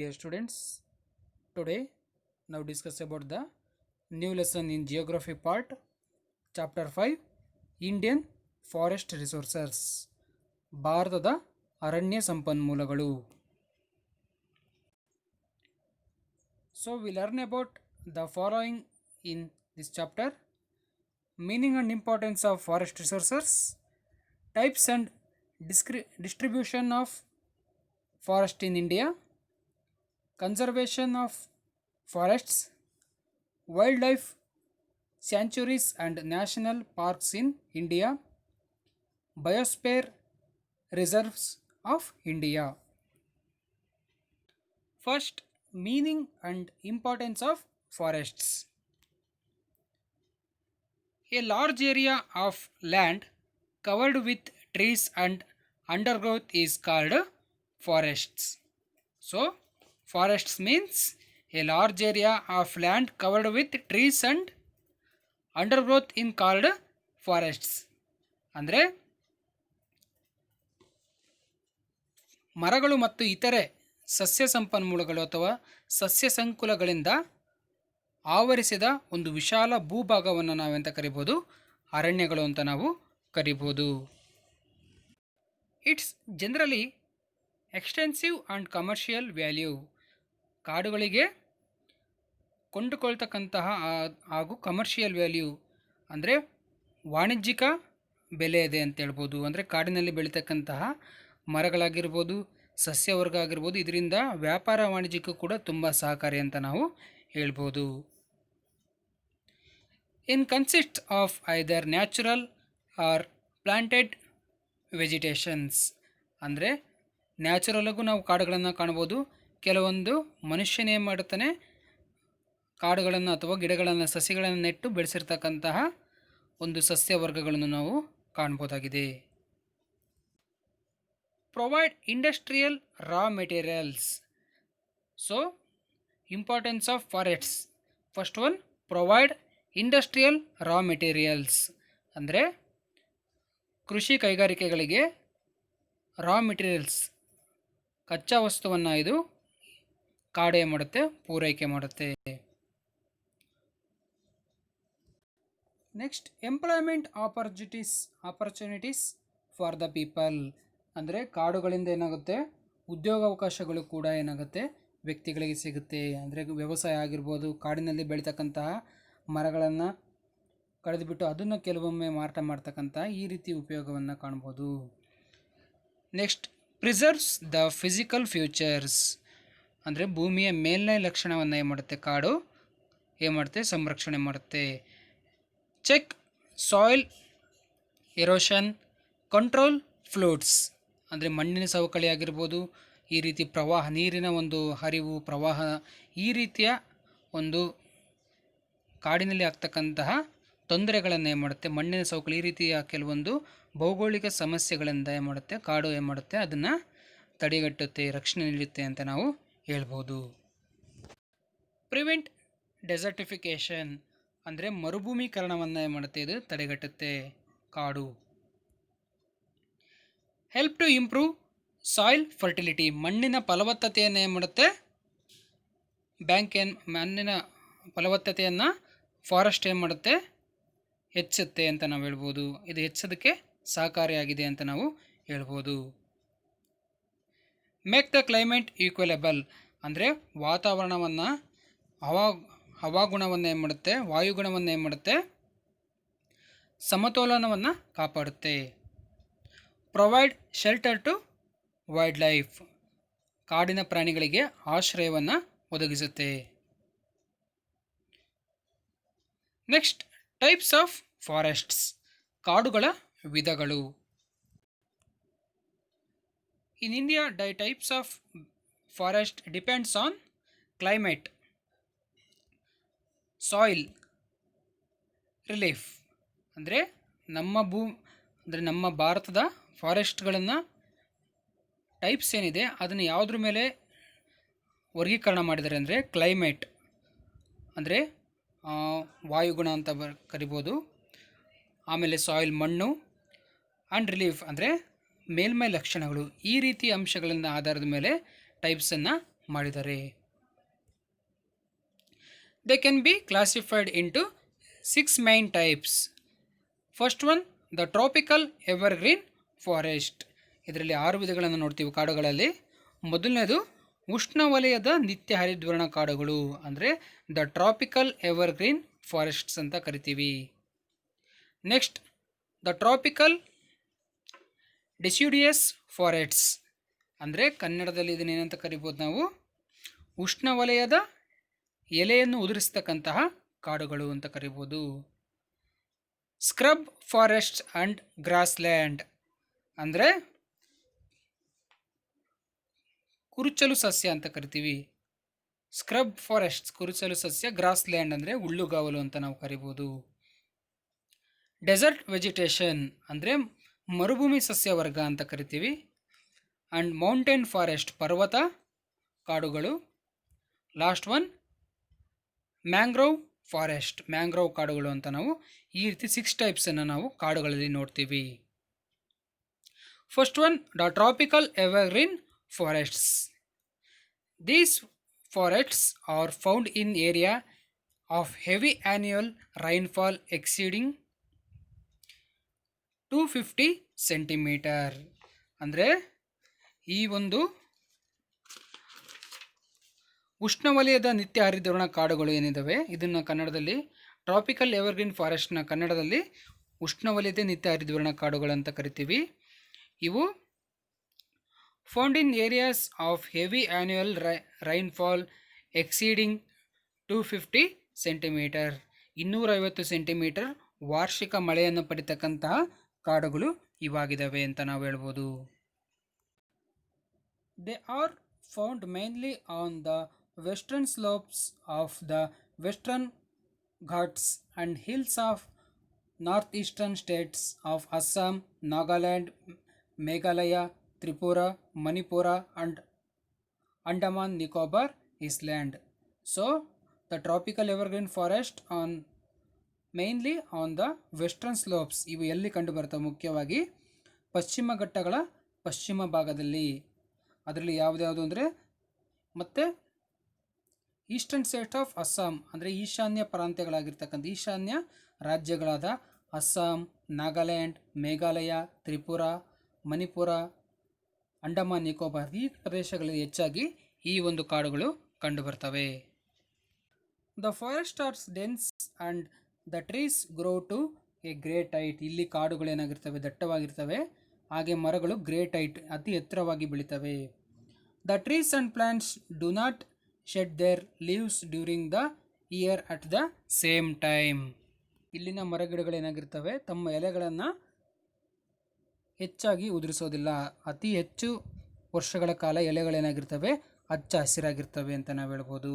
Dear students, today now discuss about the new lesson in geography part, chapter 5, Indian Forest Resources, ಭಾರತದ ಅರಣ್ಯ ಸಂಪನ್ಮೂಲಗಳು. So we learn about the following in this chapter: meaning and importance of forest resources, types and distribution of forest in India, conservation of forests, wildlife sanctuaries and national parks in India, biosphere reserves of India. First, meaning and importance of forests. A large area of land covered with trees and undergrowth is called forests. So, forests means a large area of land covered with trees and undergrowth in called forests. ಅಂದರೆ ಮರಗಳು ಮತ್ತು ಇತರೆ ಸಸ್ಯ ಸಂಪನ್ಮೂಲಗಳು ಅಥವಾ ಸಸ್ಯ ಸಂಕುಲಗಳಿಂದ ಆವರಿಸಿದ ಒಂದು ವಿಶಾಲ ಭೂಭಾಗವನ್ನು ನಾವೆಂತ ಕರಿಬೋದು, ಅರಣ್ಯಗಳು ಅಂತ ನಾವು ಕರಿಬೋದು. It's generally extensive and commercial value. ಕಾಡುಗಳಿಗೆ ಕೊಂಡುಕೊಳ್ತಕ್ಕಂತಹ ಹಾಗೂ ಕಮರ್ಷಿಯಲ್ ವ್ಯಾಲ್ಯೂ ಅಂದರೆ ವಾಣಿಜ್ಯಿಕ ಬೆಲೆ ಇದೆ ಅಂತ ಹೇಳ್ಬೋದು. ಅಂದರೆ ಕಾಡಿನಲ್ಲಿ ಬೆಳೀತಕ್ಕಂತಹ ಮರಗಳಾಗಿರ್ಬೋದು, ಸಸ್ಯವರ್ಗ ಆಗಿರ್ಬೋದು, ಇದರಿಂದ ವ್ಯಾಪಾರ ವಾಣಿಜ್ಯಕ್ಕೂ ಕೂಡ ತುಂಬ ಸಹಕಾರಿ ಅಂತ ನಾವು ಹೇಳ್ಬೋದು. In consist of either natural or planted vegetations. ಅಂದರೆ ನ್ಯಾಚುರಲ್ಗೂ ನಾವು ಕಾಡುಗಳನ್ನು ಕಾಣ್ಬೋದು, ಕೆಲವೊಂದು ಮನುಷ್ಯನೇ ಮಾಡುತ್ತಾನೆ ಕಾಡುಗಳನ್ನು ಅಥವಾ ಗಿಡಗಳನ್ನು ಸಸಿಗಳನ್ನು ನೆಟ್ಟು ಬೆಳೆಸಿರ್ತಕ್ಕಂತಹ ಒಂದು ಸಸ್ಯ ವರ್ಗಗಳನ್ನು ನಾವು ಕಾಣ್ಬೋದಾಗಿದೆ. Provide industrial raw materials. So importance of forests. First one, provide industrial raw materials. ಅಂದರೆ ಕೃಷಿ ಕೈಗಾರಿಕೆಗಳಿಗೆ ರಾ ಮೆಟೀರಿಯಲ್ಸ್ ಕಚ್ಚಾ ವಸ್ತುವನ್ನು ಇದು ಕಾಡು ಮಾಡುತ್ತೆ, ಪೂರೈಕೆ ಮಾಡುತ್ತೆ. Next, employment opportunities for the people. ಅಂದರೆ ಕಾಡುಗಳಿಂದ ಏನಾಗುತ್ತೆ, ಉದ್ಯೋಗಾವಕಾಶಗಳು ಕೂಡ ಏನಾಗುತ್ತೆ ವ್ಯಕ್ತಿಗಳಿಗೆ ಸಿಗುತ್ತೆ. ಅಂದರೆ ವ್ಯವಸಾಯ ಆಗಿರ್ಬೋದು, ಕಾಡಿನಲ್ಲಿ ಬೆಳೀತಕ್ಕಂತಹ ಮರಗಳನ್ನು ಕಡಿದುಬಿಟ್ಟು ಅದನ್ನು ಕೆಲವೊಮ್ಮೆ ಮಾರಾಟ ಮಾಡ್ತಕ್ಕಂಥ ಈ ರೀತಿ ಉಪಯೋಗವನ್ನು ಕಾಣ್ಬೋದು. Next, preserves the physical features. ಅಂದರೆ ಭೂಮಿಯ ಮೇಲ್ಮೈ ಲಕ್ಷಣವನ್ನು ಏನು ಮಾಡುತ್ತೆ, ಕಾಡು ಏನು ಮಾಡುತ್ತೆ, ಸಂರಕ್ಷಣೆ ಮಾಡುತ್ತೆ. Check soil erosion, control floods. ಅಂದರೆ ಮಣ್ಣಿನ ಸವಕಳಿ ಆಗಿರ್ಬೋದು, ಈ ರೀತಿ ಪ್ರವಾಹ, ನೀರಿನ ಒಂದು ಹರಿವು, ಪ್ರವಾಹ, ಈ ರೀತಿಯ ಒಂದು ಕಾಡಿನಲ್ಲಿ ಆಗ್ತಕ್ಕಂತಹ ತೊಂದರೆಗಳನ್ನು ಏನು ಮಾಡುತ್ತೆ, ಮಣ್ಣಿನ ಸವಕಳಿ, ಈ ರೀತಿಯ ಕೆಲವೊಂದು ಭೌಗೋಳಿಕ ಸಮಸ್ಯೆಗಳಿಂದ ಏನು ಮಾಡುತ್ತೆ, ಕಾಡು ಏನು ಮಾಡುತ್ತೆ, ಅದನ್ನು ತಡೆಗಟ್ಟುತ್ತೆ, ರಕ್ಷಣೆ ನೀಡುತ್ತೆ ಅಂತ ನಾವು ಹೇಳ್ಬೋದು. Prevent desertification. ಅಂದರೆ ಮರುಭೂಮೀಕರಣವನ್ನು ಏನು ಮಾಡುತ್ತೆ, ಇದು ತಡೆಗಟ್ಟುತ್ತೆ ಕಾಡು. Help to improve soil fertility. ಮಣ್ಣಿನ ಫಲವತ್ತತೆಯನ್ನು ಏನು ಮಾಡುತ್ತೆ, ಮಣ್ಣಿನ ಫಲವತ್ತತೆಯನ್ನು ಫಾರೆಸ್ಟ್ ಏನು ಮಾಡುತ್ತೆ, ಹೆಚ್ಚುತ್ತೆ ಅಂತ ನಾವು ಹೇಳ್ಬೋದು. ಇದು ಹೆಚ್ಚೋದಕ್ಕೆ ಸಹಕಾರಿಯಾಗಿದೆ ಅಂತ ನಾವು ಹೇಳ್ಬೋದು. Make the climate equable. ಅಂದರೆ ವಾತಾವರಣವನ್ನು ಹವಾಗುಣವನ್ನು ಏನು ಮಾಡುತ್ತೆ, ವಾಯುಗುಣವನ್ನು ಏನು ಮಾಡುತ್ತೆ, ಸಮತೋಲನವನ್ನು ಕಾಪಾಡುತ್ತೆ. Provide shelter to wildlife. ಕಾಡಿನ ಪ್ರಾಣಿಗಳಿಗೆ ಆಶ್ರಯವನ್ನು ಒದಗಿಸುತ್ತೆ. Next, types of forests. ಕಾಡುಗಳ ವಿಧಗಳು. In India types of forest depends on climate, soil, relief. ಅಂದರೆ ನಮ್ಮ ಭಾರತದ ಫಾರೆಸ್ಟ್ಗಳನ್ನು ಟೈಪ್ಸ್ ಏನಿದೆ ಅದನ್ನು ಯಾವುದ್ರ ಮೇಲೆ ವರ್ಗೀಕರಣ ಮಾಡಿದ್ದಾರೆ ಅಂದರೆ ಕ್ಲೈಮೇಟ್, ಅಂದರೆ ವಾಯುಗುಣ ಅಂತ ಕರಿಬೋದು. ಆಮೇಲೆ ಸಾಯಿಲ್, ಮಣ್ಣು, ಆ್ಯಂಡ್ ರಿಲೀಫ್ ಅಂದರೆ ಮೇಲ್ಮೈ ಲಕ್ಷಣಗಳು. ಈ ರೀತಿ ಅಂಶಗಳಿಂದ ಆಧಾರದ ಮೇಲೆ ಟೈಪ್ಸನ್ನು ಮಾಡಿದ್ದಾರೆ. They can be classified into 6 main types. First one the tropical evergreen forest. ಇದರಲ್ಲಿ 6 ವಿಧಗಳನ್ನು ನೋಡ್ತೀವಿ ಕಾಡುಗಳಲ್ಲಿ. ಮೊದಲನೇದು ಉಷ್ಣವಲಯದ ನಿತ್ಯ ಹರಿದ್ವರ್ಣ ಕಾಡುಗಳು, ಅಂದರೆ ದ ಟ್ರಾಪಿಕಲ್ ಎವರ್ಗ್ರೀನ್ ಫಾರೆಸ್ಟ್ಸ್ ಅಂತ ಕರಿತೀವಿ. Next the tropical deciduous forests, ಅಂದರೆ ಕನ್ನಡದಲ್ಲಿ ಇದನ್ನೇನಂತ ಕರಿಬೋದು ನಾವು, ಉಷ್ಣವಲಯದ ಎಲೆಯನ್ನು ಉದುರಿಸ್ತಕ್ಕಂತಹ ಕಾಡುಗಳು ಅಂತ ಕರಿಬೋದು. ಸ್ಕ್ರಬ್ ಫಾರೆಸ್ಟ್ ಆ್ಯಂಡ್ ಗ್ರಾಸ್ಲ್ಯಾಂಡ್, ಅಂದರೆ ಕುರುಚಲು ಸಸ್ಯ ಅಂತ ಕರಿತೀವಿ. ಸ್ಕ್ರಬ್ ಫಾರೆಸ್ಟ್ ಕುರುಚಲು ಸಸ್ಯ, ಗ್ರಾಸ್ಲ್ಯಾಂಡ್ ಅಂದರೆ ಹುಲ್ಲುಗಾವಲು ಅಂತ ನಾವು ಕರಿಬೋದು. ಡೆಸರ್ಟ್ ವೆಜಿಟೇಷನ್ ಅಂದರೆ ಮರುಭೂಮಿ ಸಸ್ಯ ವರ್ಗ ಅಂತ ಕರಿತೀವಿ. ಆ್ಯಂಡ್ ಮೌಂಟೇನ್ ಫಾರೆಸ್ಟ್ ಪರ್ವತ ಕಾಡುಗಳು. Last one mangrove forest, mangrove ಕಾಡುಗಳು ಅಂತ ನಾವು ಈ ರೀತಿ 6 ಟೈಪ್ಸನ್ನು ನಾವು ಕಾಡುಗಳಲ್ಲಿ ನೋಡ್ತೀವಿ. First one the tropical evergreen forests. These forests R found in area of heavy annual rainfall exceeding 250 centimetre. ಅಂದರೆ ಈ ಒಂದು ಉಷ್ಣವಲಯದ ನಿತ್ಯ ಹರಿದ್ವರ್ಣ ಕಾಡುಗಳು ಏನಿದ್ದಾವೆ, ಇದನ್ನು ಕನ್ನಡದಲ್ಲಿ ಟ್ರಾಪಿಕಲ್ ಎವರ್ಗ್ರೀನ್ ಫಾರೆಸ್ಟ್ನ ಕನ್ನಡದಲ್ಲಿ ಉಷ್ಣವಲಯದ ನಿತ್ಯ ಹರಿದ್ವರ್ಣ ಕಾಡುಗಳು ಅಂತ ಕರಿತೀವಿ. ಇವು found in areas of heavy annual rainfall exceeding 250 centimetre, 250 centimetre ವಾರ್ಷಿಕ ಮಳೆಯನ್ನು ಪಡಿತಕ್ಕಂತಹ ಕಾಡುಗಳು ಇವಾಗಿದ್ದಾವೆ ಅಂತ ನಾವು ಹೇಳ್ಬೋದು. They are found mainly on the western slopes of the western Ghats and hills of north eastern States of Assam, Nagaland, Meghalaya, Tripura, Manipur and Andaman Nicobar island. So the tropical evergreen forest on mainly on the western slopes. ಇವು ಎಲ್ಲಿ ಕಂಡು ಬರ್ತವೆ? ಮುಖ್ಯವಾಗಿ ಪಶ್ಚಿಮ ಘಟ್ಟಗಳ ಪಶ್ಚಿಮ ಭಾಗದಲ್ಲಿ. ಅದರಲ್ಲಿ ಯಾವ್ದು ಅಂದರೆ ಮತ್ತು ಈಸ್ಟರ್ನ್ ಸ್ಟೇಟ್ ಆಫ್ ಅಸ್ಸಾಂ, ಅಂದರೆ ಈಶಾನ್ಯ ಪ್ರಾಂತ್ಯಗಳಾಗಿರ್ತಕ್ಕಂಥ ಈಶಾನ್ಯ ರಾಜ್ಯಗಳಾದ ಅಸ್ಸಾಂ, ನಾಗಾಲ್ಯಾಂಡ್, ಮೇಘಾಲಯ, ತ್ರಿಪುರ, ಮಣಿಪುರ, ಅಂಡಮಾನ್ ನಿಕೋಬಾರ್ ಈ ಪ್ರದೇಶಗಳಲ್ಲಿ ಹೆಚ್ಚಾಗಿ ಈ ಒಂದು ಕಾಡುಗಳು ಕಂಡುಬರ್ತವೆ. The forest are dense and the trees grow to a great height. ಇಲ್ಲಿ ಕಾಡುಗಳು ಏನಾಗಿರ್ತವೆ? ದಟ್ಟವಾಗಿರ್ತವೆ. ಹಾಗೆ ಮರಗಳು ಗ್ರೇಟ್ ಹೈಟ್, ಅತಿ ಎತ್ತರವಾಗಿ ಬೆಳೀತವೆ. The trees and plants do not shed their leaves during the year at the same time. ಇಲ್ಲಿನ ಮರಗಿಡಗಳೇನಾಗಿರ್ತವೆ? ತಮ್ಮ ಎಲೆಗಳನ್ನು ಹೆಚ್ಚಾಗಿ ಉದುರಿಸೋದಿಲ್ಲ. ಅತಿ ಹೆಚ್ಚು ವರ್ಷಗಳ ಕಾಲ ಎಲೆಗಳೇನಾಗಿರ್ತವೆ? ಹಚ್ಚ ಹಸಿರಾಗಿರ್ತವೆ ಅಂತ ನಾವು ಹೇಳ್ಬೋದು.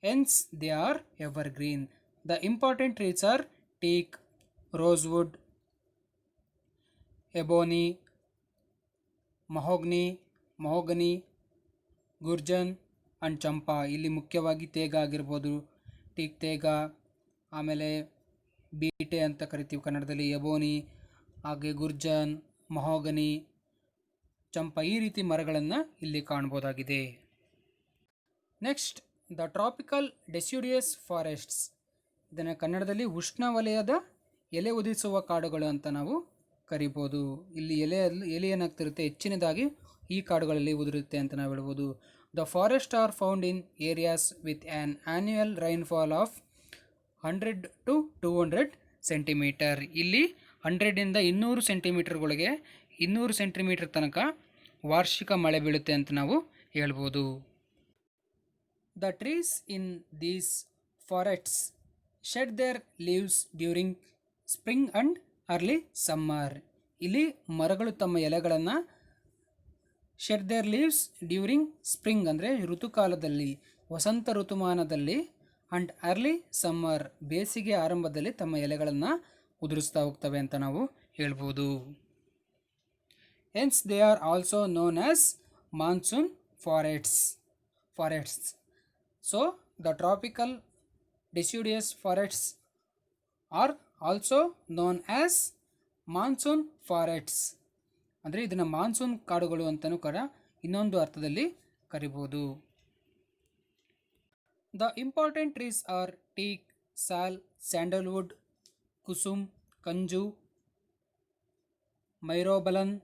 Hence they are evergreen. The important trees are teak, rosewood, ebony, mahogany, gurjan and champa. ಇಲ್ಲಿ ಮುಖ್ಯವಾಗಿ ತೇಗ ಆಗಿರ್ಬೋದು, ಟೀಕ್ ತೇಗ, ಆಮೇಲೆ ಬೀಟೆ ಅಂತ ಕರಿತೀವಿ ಕನ್ನಡದಲ್ಲಿ, ಎಬೋನಿ, ಹಾಗೆ ಗುರ್ಜನ್, ಮಹೋಗನಿ, ಚಂಪಾ ಈ ರೀತಿ ಮರಗಳನ್ನು ಇಲ್ಲಿ ಕಾಣ್ಬೋದಾಗಿದೆ. Next the tropical deciduous forests. ಇದನ್ನು ಕನ್ನಡದಲ್ಲಿ ಉಷ್ಣವಲಯದ ಎಲೆ ಉದಿಸುವ ಕಾಡುಗಳು ಅಂತ ನಾವು ಕರಿಬೋದು. ಇಲ್ಲಿ ಎಲೆ ಏನಾಗ್ತಿರುತ್ತೆ? ಹೆಚ್ಚಿನದಾಗಿ ಈ ಕಾಡುಗಳಲ್ಲಿ ಉದುರುತ್ತೆ ಅಂತ ನಾವು ಹೇಳ್ಬೋದು. The forest R found in areas with an annual rainfall of 100 to 200 centimetre. ಇಲ್ಲಿ 100ರಿಂದ 200 ಸೆಂಟಿಮೀಟರ್ಗಳಿಗೆ 200 ಸೆಂಟಿಮೀಟರ್ ತನಕ ವಾರ್ಷಿಕ ಮಳೆ ಬೀಳುತ್ತೆ ಅಂತ ನಾವು ಹೇಳ್ಬೋದು. The trees in these forests shed their leaves during spring and early summer. ಇಲ್ಲಿ ಮರಗಳು ತಮ್ಮ ಎಲೆಗಳನ್ನು shed their leaves during spring ಅಂದರೆ ಋತುಕಾಲದಲ್ಲಿ, ವಸಂತ ಋತುಮಾನದಲ್ಲಿ, ಆ್ಯಂಡ್ ಅರ್ಲಿ ಸಮ್ಮರ್ ಬೇಸಿಗೆ ಆರಂಭದಲ್ಲಿ ತಮ್ಮ ಎಲೆಗಳನ್ನು ಉದುರಿಸ್ತಾ ಹೋಗ್ತವೆ ಅಂತ ನಾವು ಹೇಳ್ಬೋದು. Hence they are also known as monsoon forests. So the tropical deciduous forests are also known as monsoon forests. ಅಂದರೆ ಇದನ್ನು ಮಾನ್ಸೂನ್ ಕಾಡುಗಳು ಅಂತಲೂ ಕೂಡ ಇನ್ನೊಂದು ಅರ್ಥದಲ್ಲಿ ಕರಿಬೋದು. The important trees are teak, sal, sandalwood, kusum, kanju, myrobalan,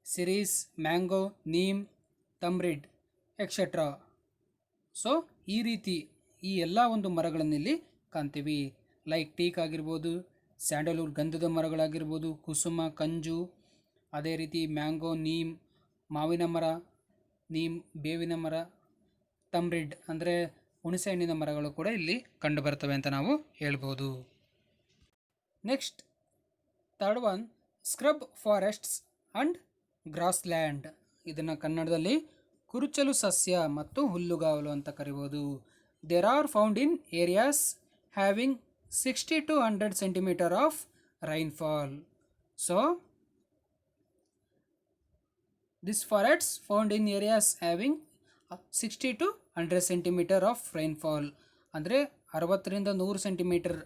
siris, mango, neem, tamarind etcetera. So ಈ ರೀತಿ ಈ ಎಲ್ಲ ಒಂದು ಮರಗಳನ್ನು ಇಲ್ಲಿ ಕಾಣ್ತೀವಿ. ಲೈಕ್ ಟೀಕ್ ಆಗಿರ್ಬೋದು, ಸ್ಯಾಂಡಲ್ವುಡ್ ಗಂಧದ ಮರಗಳಾಗಿರ್ಬೋದು, ಕುಸುಮ, ಕಂಜು, ಅದೇ ರೀತಿ ಮ್ಯಾಂಗೋ, ನೀಮ್ ಮಾವಿನ ಮರ, ನೀಮ್ ಬೇವಿನ ಮರ, ತಮ್ರಿಡ್ ಅಂದರೆ ಹುಣಸೆ ಹಣ್ಣಿನ ಮರಗಳು ಕೂಡ ಇಲ್ಲಿ ಕಂಡು ಬರ್ತವೆ ಅಂತ ನಾವು ಹೇಳ್ಬೋದು. Next third one, scrub forests and grassland. ಇದನ್ನು ಕನ್ನಡದಲ್ಲಿ ಕುರುಚಲು ಸಸ್ಯ ಮತ್ತು ಹುಲ್ಲುಗಾವಲು ಅಂತ ಕರಿಬೋದು. There are found in areas having 60 to 100 centimeter of rainfall. So these forests found in areas having 60 to 100 centimeter of rainfall ಅಂದರೆ 60ರಿಂದ 100 ಸೆಂಟಿಮೀಟರ್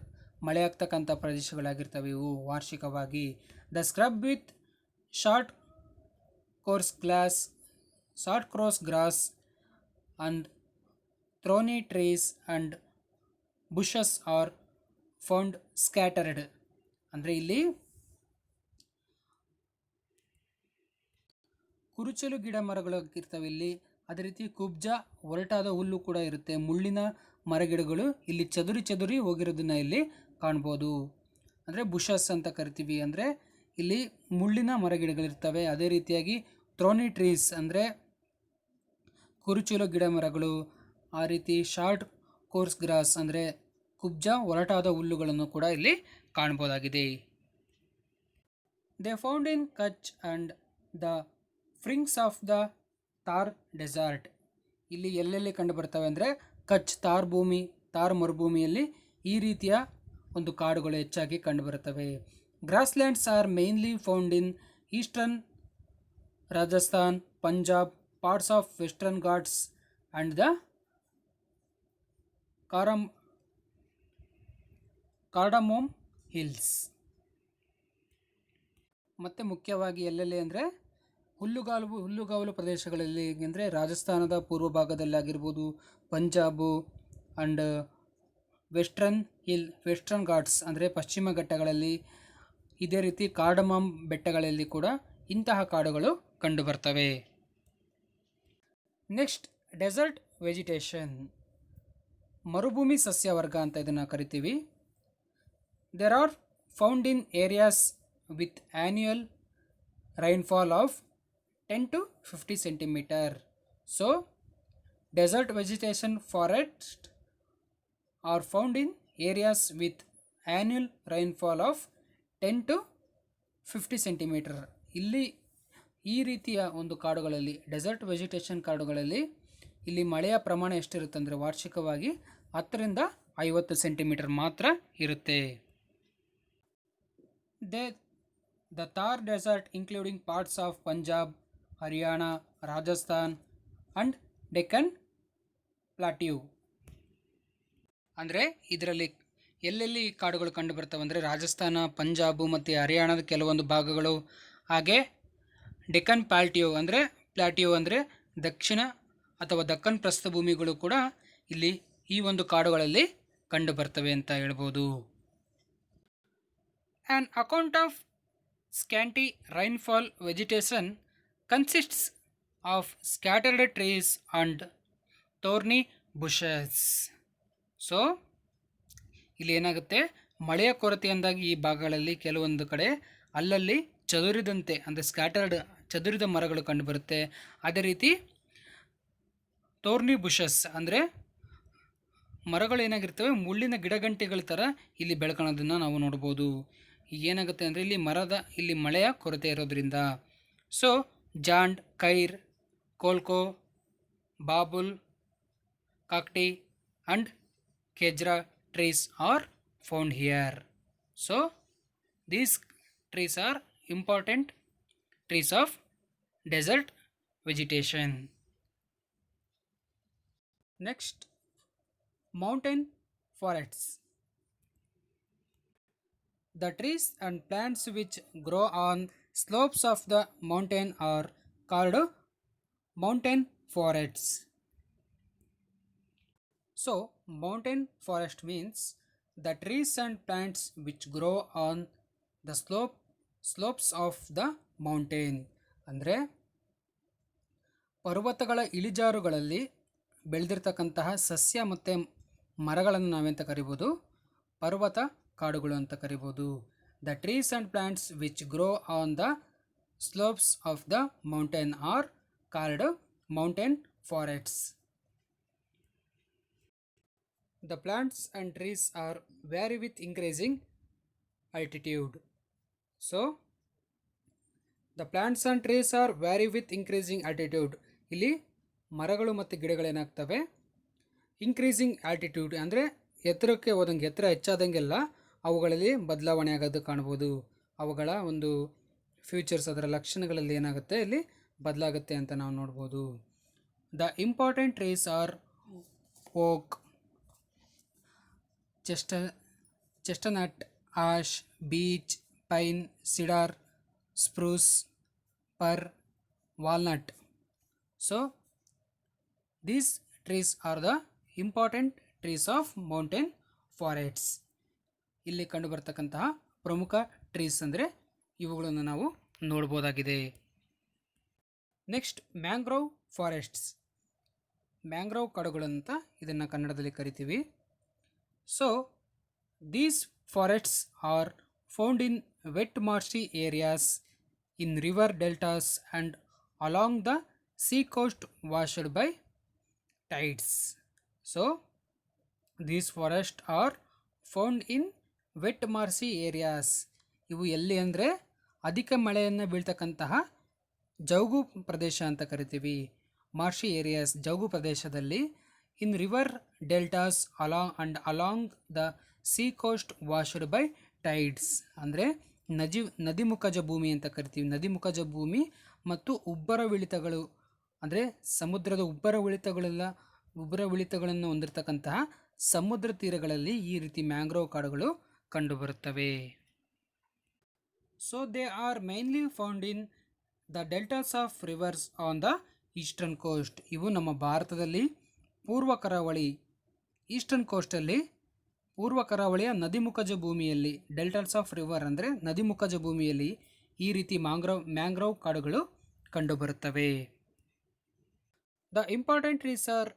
ಮಳೆ ಆಗ್ತಕ್ಕಂಥ ಪ್ರದೇಶಗಳಾಗಿರ್ತವೆ ಇವು ವಾರ್ಷಿಕವಾಗಿ. The scrub with short coarse grass and thorny trees and bushes are found scattered. ಅಂದರೆ ಇಲ್ಲಿ ಕುರುಚಲು ಗಿಡ ಮರಗಳಾಗಿರ್ತವೆ ಇಲ್ಲಿ. ಅದೇ ರೀತಿ ಕುಬ್ಜ ಒರಟಾದ ಹುಲ್ಲು ಕೂಡ ಇರುತ್ತೆ. ಮುಳ್ಳಿನ ಮರಗಿಡಗಳು ಇಲ್ಲಿ ಚದುರಿ ಹೋಗಿರೋದನ್ನ ಇಲ್ಲಿ ಕಾಣ್ಬೋದು. ಅಂದರೆ ಬುಷಸ್ ಅಂತ ಕರಿತೀವಿ. ಅಂದರೆ ಇಲ್ಲಿ ಮುಳ್ಳಿನ ಮರಗಿಡಗಳಿರ್ತವೆ. ಅದೇ ರೀತಿಯಾಗಿ ಥ್ರೋನಿ ಟ್ರೀಸ್ ಅಂದರೆ ಕುರುಚಲು ಗಿಡ ಮರಗಳು, ಆ ರೀತಿ ಶಾರ್ಟ್ ಕೋರ್ಸ್ ಗ್ರಾಸ್ ಅಂದರೆ ಕುಬ್ಜ ಒರಟಾದ ಹುಲ್ಲುಗಳನ್ನು ಕೂಡ ಇಲ್ಲಿ ಕಾಣ್ಬೋದಾಗಿದೆ. They found in Kutch and the fringes of the Thar desert. ಇಲ್ಲಿ ಎಲ್ಲೆಲ್ಲಿ ಕಂಡು ಬರ್ತವೆ ಅಂದರೆ ಕಚ್ ಥಾರ್ ಮರುಭೂಮಿಯಲ್ಲಿ ಈ ರೀತಿಯ ಒಂದು ಕಾಡುಗಳು ಹೆಚ್ಚಾಗಿ ಕಂಡುಬರುತ್ತವೆ. Grasslands are mainly found in eastern Rajasthan, Punjab, parts of western Ghats and the cardamom hills. ಮತ್ತು ಮುಖ್ಯವಾಗಿ ಎಲ್ಲೆಲ್ಲಿ ಅಂದರೆ ಹುಲ್ಲುಗಾವಲು ಪ್ರದೇಶಗಳಲ್ಲಿ ಅಂದರೆ ರಾಜಸ್ಥಾನದ ಪೂರ್ವ ಭಾಗದಲ್ಲಿ ಆಗಿರ್ಬೋದು, ಪಂಜಾಬು ಆ್ಯಂಡ್ ವೆಸ್ಟರ್ನ್ ಘಾಟ್ಸ್ ಅಂದರೆ ಪಶ್ಚಿಮ ಘಟ್ಟಗಳಲ್ಲಿ, ಇದೇ ರೀತಿ ಕಾರ್ಡಮಮ್ ಬೆಟ್ಟಗಳಲ್ಲಿ ಕೂಡ ಇಂತಹ ಕಾಡುಗಳು ಕಂಡುಬರ್ತವೆ. ನೆಕ್ಸ್ಟ್ ಡೆಸರ್ಟ್ ವೆಜಿಟೇಷನ್, ಮರುಭೂಮಿ ಸಸ್ಯವರ್ಗ ಅಂತ ಇದನ್ನು ಕರಿತೀವಿ. There are found in areas with annual rainfall of 10 to 50 centimeter. So desert vegetation forests are found in areas with annual rainfall of 10 to 50 centimeter. ಇಲ್ಲಿ ಈ ರೀತಿಯ ಒಂದು ಕಾಡುಗಳಲ್ಲಿ, ಡೆಸರ್ಟ್ ವೆಜಿಟೇಷನ್ ಕಾಡುಗಳಲ್ಲಿ ಇಲ್ಲಿ ಮಳೆಯ ಪ್ರಮಾಣ ಎಷ್ಟಿರುತ್ತೆ ಅಂದರೆ ವಾರ್ಷಿಕವಾಗಿ 10ರಿಂದ 50 ಸೆಂಟಿಮೀಟರ್ ಮಾತ್ರ ಇರುತ್ತೆ. The Thar desert including parts of Punjab, Haryana, Rajasthan and Deccan Plateau. ಅಂದರೆ ಇದರಲ್ಲಿ ಎಲ್ಲೆಲ್ಲಿ ಕಾಡುಗಳು ಕಂಡು ಬರ್ತವೆ ಅಂದರೆ ರಾಜಸ್ಥಾನ, ಪಂಜಾಬು ಮತ್ತು ಹರಿಯಾಣದ ಕೆಲವೊಂದು ಭಾಗಗಳು, ಹಾಗೆ ಡೆಕ್ಕನ್ ಪ್ಲಾಟಿಯೋ ಅಂದರೆ ದಕ್ಷಿಣ ಅಥವಾ ದಕ್ಕನ್ ಪ್ರಸ್ಥಭೂಮಿಗಳು ಕೂಡ ಇಲ್ಲಿ ಈ ಒಂದು ಕಾಡುಗಳಲ್ಲಿ ಕಂಡು ಬರ್ತವೆ ಅಂತ ಹೇಳ್ಬೋದು. An account of scanty rainfall vegetation consists of scattered trees and thorny bushes. So ಇಲ್ಲಿ ಏನಾಗುತ್ತೆ, ಮಳೆಯ ಕೊರತೆಯಿಂದಾಗಿ ಈ ಭಾಗಗಳಲ್ಲಿ ಕೆಲವೊಂದು ಕಡೆ ಅಲ್ಲಲ್ಲಿ ಚದುರಿದ ಮರಗಳು ಕಂಡುಬರುತ್ತೆ. ಅದೇ ರೀತಿ ಥೋರ್ನಿ ಬುಷಸ್ ಅಂದರೆ ಮರಗಳು ಏನಾಗಿರ್ತವೆ, ಮುಳ್ಳಿನ ಗಿಡಗಂಟೆಗಳ ಥರ ಇಲ್ಲಿ ಬೆಳ್ಕೊಳ್ಳೋದನ್ನು ನಾವು ನೋಡ್ಬೋದು. ಏನಾಗುತ್ತೆ ಅಂದರೆ ಇಲ್ಲಿ ಮಳೆಯ ಕೊರತೆ ಇರೋದ್ರಿಂದ. So jhand, kair, kolko, babul, cacti and khejra trees are found here. So these trees are important trees of desert vegetation. Next, mountain forests. The trees and plants which grow on slopes of the mountain are called mountain forests. So mountain forest means the trees and plants which grow on the slopes of the mountain. ಅಂದರೆ ಪರ್ವತಗಳ ಇಳಿಜಾರುಗಳಲ್ಲಿ ಬೆಳೆದಿರ್ತಕ್ಕಂತಹ ಸಸ್ಯ ಮತ್ತು ಮರಗಳನ್ನು ನಾವೆಂತ ಕರಿಬೋದು, ಪರ್ವತ ಕಾಡುಗಳು ಅಂತ ಕರಿಬೋದು. The trees and plants which grow on the slopes of the mountain are called mountain forests. The plants and trees are vary with increasing altitude. So the plants and trees are vary with increasing altitude. ಇಲ್ಲಿ ಮರಗಳು ಮತ್ತು ಗಿಡಗಳೇನಾಗ್ತವೆ, increasing altitude ಅಂದರೆ ಎತ್ತರಕ್ಕೆ ಹೋದಂಗೆ, ಎತ್ತರ ಹೆಚ್ಚಾದಂಗೆಲ್ಲ ಅವುಗಳಲ್ಲಿ ಬದಲಾವಣೆ ಆಗೋದು ಕಾಣ್ಬೋದು. ಅವುಗಳ ಒಂದು ಫ್ಯೂಚರ್ಸ್, ಅದರ ಲಕ್ಷಣಗಳಲ್ಲಿ ಏನಾಗುತ್ತೆ, ಇಲ್ಲಿ ಬದಲಾಗುತ್ತೆ ಅಂತ ನಾವು ನೋಡ್ಬೋದು. The important trees are oak, chestnut, ash, beech, pine, cedar, spruce, fir, walnut. So these trees are the important trees of mountain forests. ಇಲ್ಲಿ ಕಂಡುಬರ್ತಕ್ಕಂತಹ ಪ್ರಮುಖ ಟ್ರೀಸ್ ಅಂದರೆ ಇವುಗಳನ್ನು ನಾವು ನೋಡ್ಬೋದಾಗಿದೆ. Next mangrove forests. ಮ್ಯಾಂಗ್ರೋವ್ ಕಾಡುಗಳಂತ ಇದನ್ನು ಕನ್ನಡದಲ್ಲಿ ಕರಿತೀವಿ. So these forests are found in wet marshy areas, in river deltas and along the sea coast washed by tides. So these forests are found in wet marshy areas. ಇವು ಎಲ್ಲಿ ಅಂದರೆ ಅಧಿಕ ಮಳೆಯನ್ನು ಬೀಳ್ತಕ್ಕಂತಹ ಜೌಗು ಪ್ರದೇಶ ಅಂತ ಕರಿತೀವಿ. ಮಾರ್ಷಿ ಏರಿಯಾಸ್, ಜೌಗು ಪ್ರದೇಶದಲ್ಲಿ. In river deltas along the sea coast washed by tides, ಅಂದರೆ ನದಿಮುಖಜ ಭೂಮಿ ಅಂತ ಕರಿತೀವಿ. ನದಿಮುಖಜ ಭೂಮಿ ಮತ್ತು ಉಬ್ಬರವಿಳಿತಗಳು, ಅಂದರೆ ಸಮುದ್ರದ ಉಬ್ಬರವಿಳಿತಗಳನ್ನು ಹೊಂದಿರತಕ್ಕಂತಹ ಸಮುದ್ರ ತೀರಗಳಲ್ಲಿ ಈ ರೀತಿ ಮ್ಯಾಂಗ್ರೋವ್ ಕಾಡುಗಳು ಕಂಡುಬರುತ್ತವೆ. So they are mainly found in the deltas of rivers on the eastern coast. ಇವು ನಮ್ಮ ಭಾರತದಲ್ಲಿ ಪೂರ್ವ ಕರಾವಳಿ, ಈಸ್ಟರ್ನ್ ಕೋಸ್ಟಲ್ಲಿ ಪೂರ್ವ ಕರಾವಳಿಯ ನದಿಮುಖಜ ಭೂಮಿಯಲ್ಲಿ, ಡೆಲ್ಟಾಸ್ ಆಫ್ ರಿವರ್ ಅಂದರೆ ನದಿಮುಖಜ ಭೂಮಿಯಲ್ಲಿ ಈ ರೀತಿ ಮ್ಯಾಂಗ್ರೋವ್ ಕಾಡುಗಳು ಕಂಡುಬರುತ್ತವೆ. The important trees are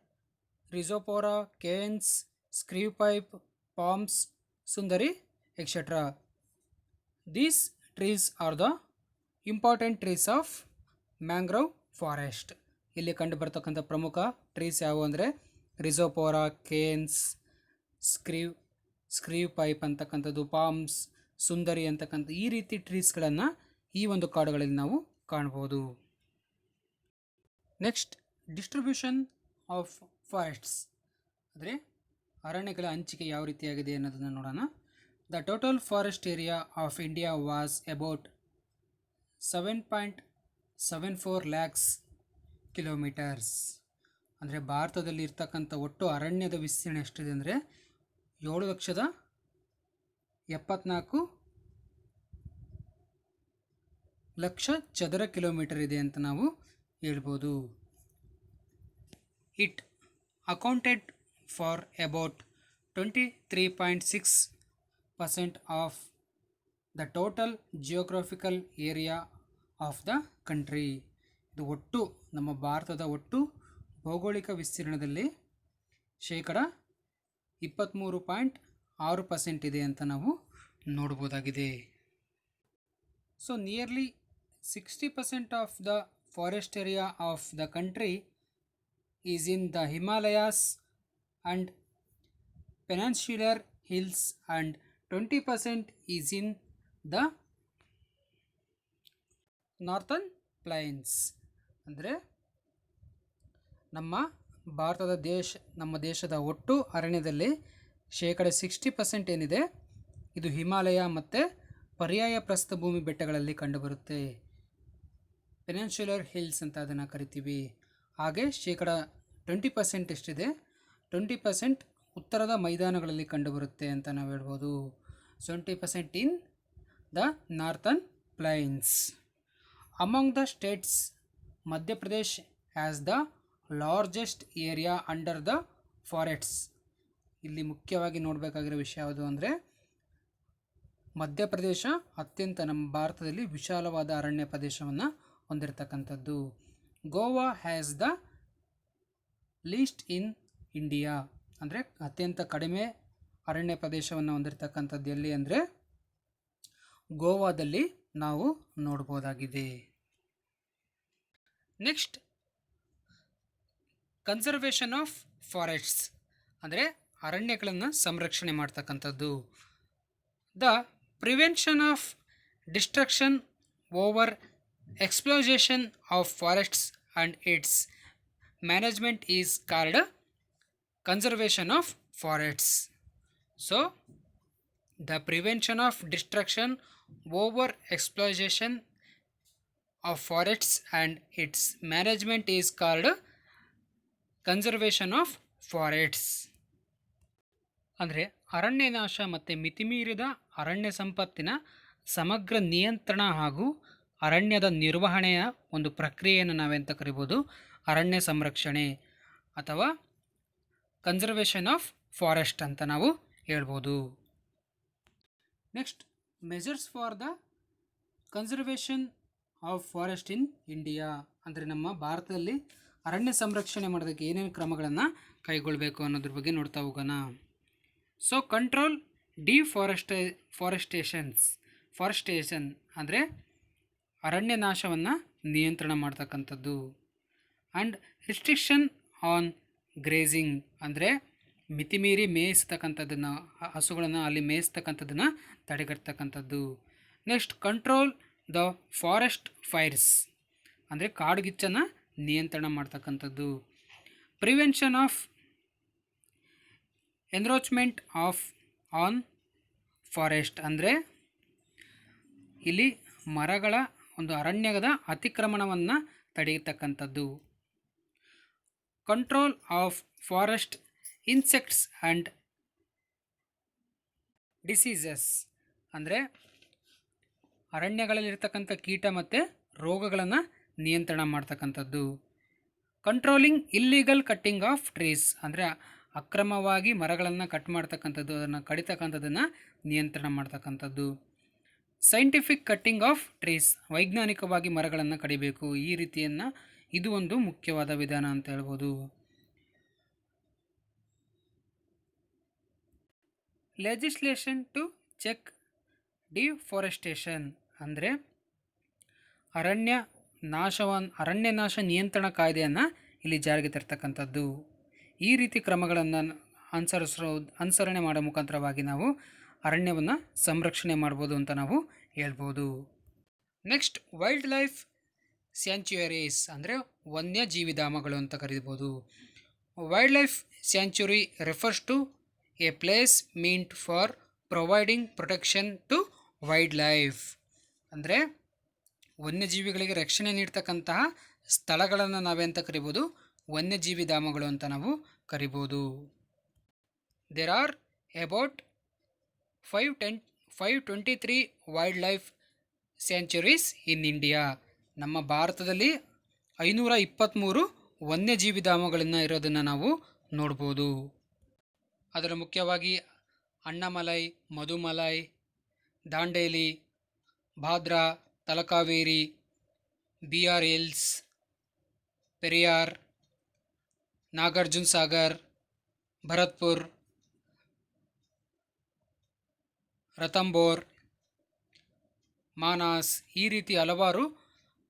rhizophora, canes, screw pine, palms, sundari, etcetera. These trees are the important trees of mangrove forest. ಇಲ್ಲಿ ಕಂಡುಬರ್ತಕ್ಕಂಥ ಪ್ರಮುಖ ಟ್ರೀಸ್ ಯಾವುವು ಅಂದರೆ ರಿಜೋಪೋರಾ, ಕೇನ್ಸ್, ಸ್ಕ್ರೀವ್ ಪೈಪ್ ಅಂತಕ್ಕಂಥದ್ದು, ಪಾಮ್ಸ್, ಸುಂದರಿ ಅಂತಕ್ಕಂಥ ಈ ರೀತಿ ಟ್ರೀಸ್ಗಳನ್ನು ಈ ಒಂದು ಕಾಡುಗಳಲ್ಲಿ ನಾವು ಕಾಣ್ಬೋದು. ನೆಕ್ಸ್ಟ್ ಡಿಸ್ಟ್ರಿಬ್ಯೂಷನ್ ಆಫ್ ಫಾರೆಸ್ಟ್ಸ್, ಅಂದರೆ ಅರಣ್ಯಗಳ ಹಂಚಿಕೆ ಯಾವ ರೀತಿಯಾಗಿದೆ ಅನ್ನೋದನ್ನು ನೋಡೋಣ. The total forest area of India was about 7.74 lakhs kilometres. ಅಂದರೆ ಭಾರತದಲ್ಲಿ ಇರ್ತಕ್ಕಂಥ ಒಟ್ಟು ಅರಣ್ಯದ ವಿಸ್ತೀರ್ಣ ಎಷ್ಟಿದೆ ಅಂದರೆ 7,74,00,000 ಚದರ ಕಿಲೋಮೀಟರ್ ಇದೆ ಅಂತ ನಾವು ಹೇಳ್ಬೋದು. It accountant for about 23.6% of the total geographical area of the country. ಇದು ಒಟ್ಟು ನಮ್ಮ ಭಾರತದ ಒಟ್ಟು ಭೌಗೋಳಿಕ ವಿಸ್ತೀರ್ಣದಲ್ಲಿ 23.6% ಇದೆ ಅಂತ ನಾವು ನೋಡ್ಬೋದಾಗಿದೆ. So nearly 60% of the forest area of the country is in the Himalayas and peninsular hills and 20% is in the northern plains. ಅಂದರೆ ನಮ್ಮ ದೇಶದ ಒಟ್ಟು ಅರಣ್ಯದಲ್ಲಿ 60% ಏನಿದೆ ಇದು ಹಿಮಾಲಯ ಮತ್ತು ಪರ್ಯಾಯ ಪ್ರಸ್ಥಭೂಮಿ ಬೆಟ್ಟಗಳಲ್ಲಿ ಕಂಡುಬರುತ್ತೆ. ಪೆನಿನ್ಸುಲರ್ ಹಿಲ್ಸ್ ಅಂತ ಅದನ್ನು ಕರಿತೀವಿ. ಹಾಗೆ 20% ಎಷ್ಟಿದೆ, 20% ಉತ್ತರದ ಮೈದಾನಗಳಲ್ಲಿ ಕಂಡುಬರುತ್ತೆ ಅಂತ ನಾವು ಹೇಳ್ಬೋದು. 20% in the northern plains. Among the States, Madhya Pradesh has the largest area under the forests. ಇಲ್ಲಿ ಮುಖ್ಯವಾಗಿ ನೋಡಬೇಕಾಗಿರೋ ವಿಷಯ ಯಾವುದು ಅಂದರೆ ಮಧ್ಯಪ್ರದೇಶ ಅತ್ಯಂತ ನಮ್ಮ ಭಾರತದಲ್ಲಿ ವಿಶಾಲವಾದ ಅರಣ್ಯ ಪ್ರದೇಶವನ್ನು ಹೊಂದಿರತಕ್ಕಂಥದ್ದು. Goa has the least in India, ಅಂದರೆ ಅತ್ಯಂತ ಕಡಿಮೆ ಅರಣ್ಯ ಪ್ರದೇಶವನ್ನು ಹೊಂದಿರತಕ್ಕಂಥದ್ದು ಎಲ್ಲಿ ಅಂದರೆ ಗೋವಾದಲ್ಲಿ ನಾವು ನೋಡ್ಬೋದಾಗಿದೆ. ನೆಕ್ಸ್ಟ್, ಕನ್ಸರ್ವೇಷನ್ ಆಫ್ ಫಾರೆಸ್ಟ್ಸ್ ಅಂದರೆ ಅರಣ್ಯಗಳನ್ನು ಸಂರಕ್ಷಣೆ ಮಾಡ್ತಕ್ಕಂಥದ್ದು. The prevention of destruction over exploitation of forests and its management is called conservation of forests. So the prevention of destruction over exploitation of forests and its management is called conservation of forests. ಅಂದರೆ ಅರಣ್ಯ ನಾಶ ಮತ್ತು ಮಿತಿಮೀರಿದ ಅರಣ್ಯ ಸಂಪತ್ತಿನ ಸಮಗ್ರ ನಿಯಂತ್ರಣ ಹಾಗೂ ಅರಣ್ಯದ ನಿರ್ವಹಣೆಯ ಒಂದು ಪ್ರಕ್ರಿಯೆಯನ್ನು ನಾವೆಂತ ಕರಿಬೋದು, ಅರಣ್ಯ ಸಂರಕ್ಷಣೆ ಅಥವಾ ಕನ್ಸರ್ವೇಷನ್ ಆಫ್ ಫಾರೆಸ್ಟ್ ಅಂತ ನಾವು ಹೇಳ್ಬೋದು. Next, measures for the conservation of forest in India ಅಂದರೆ ನಮ್ಮ ಭಾರತದಲ್ಲಿ ಅರಣ್ಯ ಸಂರಕ್ಷಣೆ ಮಾಡೋದಕ್ಕೆ ಏನೇನು ಕ್ರಮಗಳನ್ನು ಕೈಗೊಳ್ಳಬೇಕು ಅನ್ನೋದ್ರ ಬಗ್ಗೆ ನೋಡ್ತಾ ಹೋಗೋಣ. ಸೊ ಕಂಟ್ರೋಲ್ ಫಾರೆಸ್ಟೇಷನ್ ಅಂದರೆ ಅರಣ್ಯ ನಾಶವನ್ನು ನಿಯಂತ್ರಣ ಮಾಡ್ತಕ್ಕಂಥದ್ದು. ಆ್ಯಂಡ್ ರಿಸ್ಟ್ರಿಕ್ಷನ್ ಆನ್ ಗ್ರೇಜಿಂಗ್ ಅಂದರೆ ಮಿತಿಮೀರಿ ಮೇಯಿಸ್ತಕ್ಕಂಥದ್ದನ್ನು, ಹಸುಗಳನ್ನು ಅಲ್ಲಿ ಮೇಯಿಸ್ತಕ್ಕಂಥದ್ದನ್ನು ತಡೆಗಟ್ಟತಕ್ಕಂಥದ್ದು. Next, control the forest fires ಅಂದರೆ ಕಾಡುಗಿಚ್ಚನ್ನು ನಿಯಂತ್ರಣ ಮಾಡ್ತಕ್ಕಂಥದ್ದು. Prevention of encroachment of on forest ಅಂದರೆ ಇಲ್ಲಿ ಮರಗಳ ಒಂದು ಅರಣ್ಯದ ಅತಿಕ್ರಮಣವನ್ನು ತಡೆಯತಕ್ಕಂಥದ್ದು. Control of forest insects and diseases ಅಂದರೆ ಅರಣ್ಯಗಳಲ್ಲಿರ್ತಕ್ಕಂಥ ಕೀಟ ಮತ್ತು ರೋಗಗಳನ್ನು ನಿಯಂತ್ರಣ ಮಾಡ್ತಕ್ಕಂಥದ್ದು. Controlling illegal cutting of trees ಅಂದರೆ ಅಕ್ರಮವಾಗಿ ಮರಗಳನ್ನು ಕಟ್ ಮಾಡ್ತಕ್ಕಂಥದ್ದು, ಅದನ್ನು ಕಡಿತಕ್ಕಂಥದ್ದನ್ನು ನಿಯಂತ್ರಣ ಮಾಡ್ತಕ್ಕಂಥದ್ದು. ಸೈಂಟಿಫಿಕ್ ಕಟ್ಟಿಂಗ್ ಆಫ್ ಟ್ರೀಸ್ ವೈಜ್ಞಾನಿಕವಾಗಿ ಮರಗಳನ್ನು ಕಡಿಬೇಕು, ಈ ರೀತಿಯನ್ನು ಇದು ಒಂದು ಮುಖ್ಯವಾದ ವಿಧಾನ ಅಂತ ಹೇಳ್ಬೋದು. ಲೆಜಿಸ್ಲೇಷನ್ ಟು ಚೆಕ್ ಡಿಫಾರೆಸ್ಟೇಷನ್ ಅಂದರೆ ಅರಣ್ಯ ನಾಶ ನಿಯಂತ್ರಣ ಕಾಯ್ದೆಯನ್ನು ಇಲ್ಲಿ ಜಾರಿಗೆ ತರ್ತಕ್ಕಂಥದ್ದು. ಈ ರೀತಿ ಕ್ರಮಗಳನ್ನು ಅನುಸರಣೆ ಮಾಡೋ ಮುಖಾಂತರವಾಗಿ ನಾವು ಅರಣ್ಯವನ್ನು ಸಂರಕ್ಷಣೆ ಮಾಡ್ಬೋದು ಅಂತ ನಾವು ಹೇಳ್ಬೋದು. ನೆಕ್ಸ್ಟ್, ವೈಲ್ಡ್ ಲೈಫ್ ಸ್ಯಾಂಚುಯರೀಸ್ ಅಂದರೆ ವನ್ಯಜೀವಿಧಾಮಗಳು ಅಂತ ಕರೀಬೋದು. Wildlife sanctuary refers to a place meant for providing protection to wildlife ಅಂದರೆ ವನ್ಯಜೀವಿಗಳಿಗೆ ರಕ್ಷಣೆ ನೀಡ್ತಕ್ಕಂತಹ ಸ್ಥಳಗಳನ್ನು ನಾವೆಂತ ಕರಿಬೋದು, ವನ್ಯಜೀವಿ ಧಾಮಗಳು ಅಂತ ನಾವು ಕರಿಬೋದು. There are about 523 wild life sanctuaries in India. ನಮ್ಮ ಭಾರತದಲ್ಲಿ 523 ವನ್ಯಜೀವಿ ಧಾಮಗಳನ್ನು ಇರೋದನ್ನು ನಾವು ನೋಡ್ಬೋದು. ಅದರ ಮುಖ್ಯವಾಗಿ ಅಣ್ಣಾಮಲೈ, ಮಧುಮಲೈ, ದಾಂಡೇಲಿ, ಭಾದ್ರಾ, ತಲಕಾವೇರಿ, BR ಹಿಲ್ಸ್, ಪೆರಿಯಾರ್, ನಾಗಾರ್ಜುನ ಸಾಗರ್, ಭರತ್ಪುರ್, ರತಂಬೋರ್, ಮಾನಸ್, ಈ ರೀತಿ ಹಲವಾರು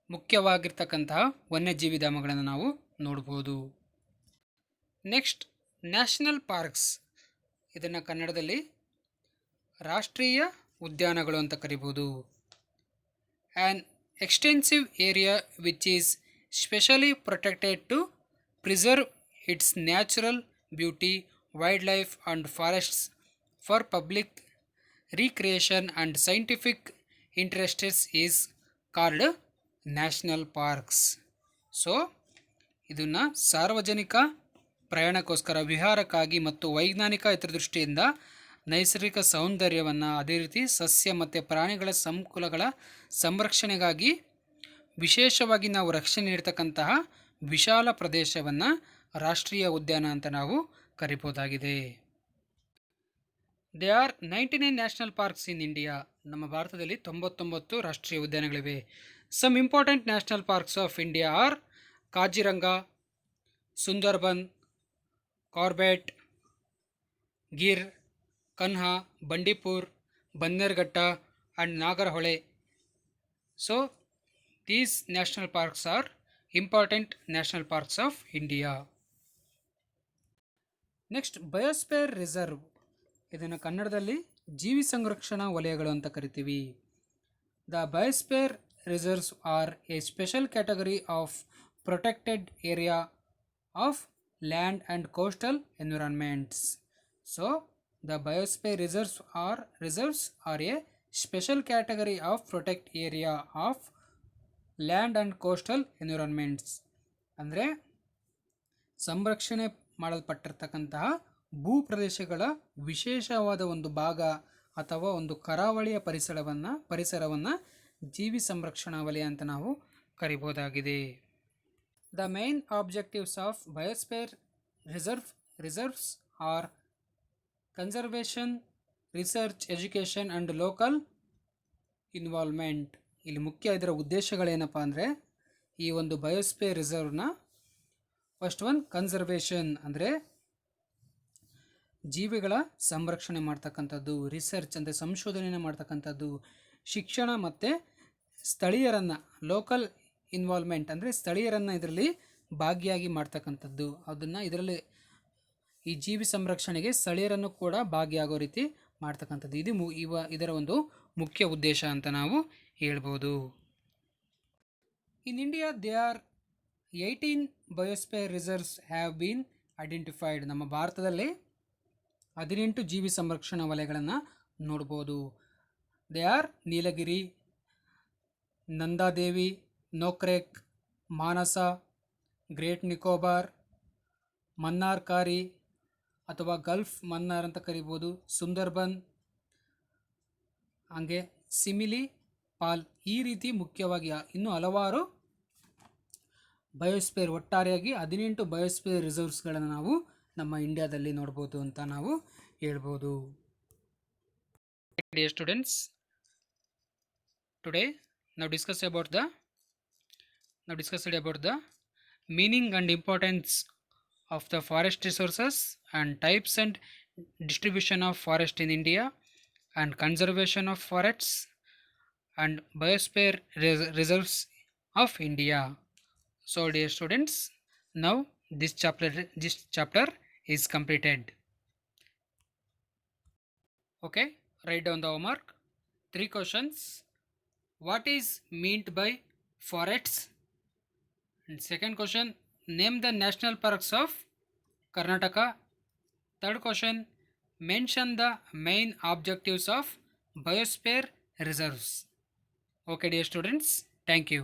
ಮುಖ್ಯವಾಗಿರ್ತಕ್ಕಂತಹ ವನ್ಯಜೀವಿ ಧಾಮಗಳನ್ನು ನಾವು ನೋಡ್ಬೋದು. ನೆಕ್ಸ್ಟ್, ನ್ಯಾಷನಲ್ ಪಾರ್ಕ್ಸ್, ಇದನ್ನು ಕನ್ನಡದಲ್ಲಿ ರಾಷ್ಟ್ರೀಯ ಉದ್ಯಾನಗಳು ಅಂತ ಕರಿಬೋದು. An extensive area which is specially protected to preserve its natural beauty, wild life and forests for public recreation and scientific interests is called national parks. So ಇದನ್ನು ಸಾರ್ವಜನಿಕ ಪ್ರಯಾಣಕ್ಕೋಸ್ಕರ, ವಿಹಾರಕ್ಕಾಗಿ ಮತ್ತು ವೈಜ್ಞಾನಿಕ ಹಿತದೃಷ್ಟಿಯಿಂದ ನೈಸರ್ಗಿಕ ಸೌಂದರ್ಯವನ್ನು, ಅದೇ ರೀತಿ ಸಸ್ಯ ಮತ್ತು ಪ್ರಾಣಿಗಳ ಸಂಕುಲಗಳ ಸಂರಕ್ಷಣೆಗಾಗಿ ವಿಶೇಷವಾಗಿ ನಾವು ರಕ್ಷಣೆ ನೀಡ್ತಕ್ಕಂತಹ ವಿಶಾಲ ಪ್ರದೇಶವನ್ನು ರಾಷ್ಟ್ರೀಯ ಉದ್ಯಾನ ಅಂತ ನಾವು ಕರಿಬೋದಾಗಿದೆ. They are 99 national parks in India. ನಮ್ಮ ಭಾರತದಲ್ಲಿ 99 ರಾಷ್ಟ್ರೀಯ ಉದ್ಯಾನಗಳಿವೆ. Some important national parks of India are Kaziranga, Sundarban, Corbett, Gir, Kanha, Bandipur, Bannerghatta and Nagarahole. So these national parks are important national parks of India. Next biosphere reserve. ಇದನ್ನು ಕನ್ನಡದಲ್ಲಿ ಜೀವಿ ಸಂರಕ್ಷಣಾ ವಲಯಗಳು ಅಂತ ಕರಿತೀವಿ. The biosphere reserves are a special category of protected area of land and coastal environments. So the biosphere reserves are a special category of protect area of land and coastal environments. ಅಂದರೆ ಸಂರಕ್ಷಣೆ ಮಾಡಲ್ಪಟ್ಟಿರ್ತಕ್ಕಂತಹ ಭೂ ಪ್ರದೇಶಗಳ ವಿಶೇಷವಾದ ಒಂದು ಭಾಗ ಅಥವಾ ಒಂದು ಕರಾವಳಿಯ ಪರಿಸರವನ್ನು ಜೀವಿ ಸಂರಕ್ಷಣಾ ವಲಯ ಅಂತ ನಾವು ಕರಿಬೋದಾಗಿದೆ. The main objectives of biosphere reserves are conservation, research, education and local involvement. ಇಲ್ಲಿ ಮುಖ್ಯ ಇದರ ಉದ್ದೇಶಗಳೇನಪ್ಪ ಅಂದರೆ ಈ ಒಂದು ಬಯೋಸ್ಫಿಯರ್ ರಿಸರ್ವ್ನ ಫಸ್ಟ್ ಒನ್ ಕನ್ಸರ್ವೇಷನ್ ಅಂದರೆ ಜೀವಿಗಳ ಸಂರಕ್ಷಣೆ ಮಾಡ್ತಕ್ಕಂಥದ್ದು, ರಿಸರ್ಚ್ ಅಂದರೆ ಸಂಶೋಧನೆಯನ್ನು ಮಾಡ್ತಕ್ಕಂಥದ್ದು, ಶಿಕ್ಷಣ ಮತ್ತು ಸ್ಥಳೀಯರನ್ನು ಲೋಕಲ್ ಇನ್ವಾಲ್ವ್ಮೆಂಟ್ ಅಂದರೆ ಸ್ಥಳೀಯರನ್ನು ಇದರಲ್ಲಿ ಭಾಗಿಯಾಗಿ ಮಾಡ್ತಕ್ಕಂಥದ್ದು. ಅದನ್ನು ಇದರಲ್ಲಿ ಈ ಜೀವಿ ಸಂರಕ್ಷಣೆಗೆ ಸ್ಥಳೀಯರನ್ನು ಕೂಡ ಭಾಗಿಯಾಗೋ ರೀತಿ ಮಾಡ್ತಕ್ಕಂಥದ್ದು. ಇದು ಇದರ ಒಂದು ಮುಖ್ಯ ಉದ್ದೇಶ ಅಂತ ನಾವು ಹೇಳ್ಬೋದು. In India they are 18 biosphere reserves have been identified. ನಮ್ಮ ಭಾರತದಲ್ಲಿ 18 ಜೀವಿ ಸಂರಕ್ಷಣಾ ವಲಯಗಳನ್ನು ನೋಡ್ಬೋದು. They are Nilgiri, Nanda Devi, Nokrek, Manas, great Nicobar, ಮನ್ನಾರ್ಕಾರಿ ಅಥವಾ ಗಲ್ಫ್ ಮನ್ನಾರ್ ಅಂತ ಕರಿಬೋದು, ಸುಂದರ್ಬನ್, ಹಾಗೆ ಸಿಮಿಲಿ, ಪಾಲ್. ಈ ರೀತಿ ಮುಖ್ಯವಾಗಿ ಇನ್ನೂ ಹಲವಾರು ಬಯೋಸ್ಫಿಯರ್, ಒಟ್ಟಾರೆಯಾಗಿ 18 ಬಯೋಸ್ಫಿಯರ್ ರಿಸರ್ವ್ಸ್ಗಳನ್ನು ನಾವು ನಮ್ಮ ಇಂಡಿಯಾದಲ್ಲಿ ನೋಡ್ಬೋದು ಅಂತ ನಾವು ಹೇಳ್ಬೋದು. Dear students, today now discussed about the meaning and importance of the forest resources and types and distribution of forest in India and conservation of forests and biosphere reserves of India. So dear students, now this chapter is completed. Okay, write down the homework. 3 questions. What is meant by forests? And second question, name the national parks of Karnataka. Third question, mention the main objectives of biosphere reserves. Okay dear students, thank you.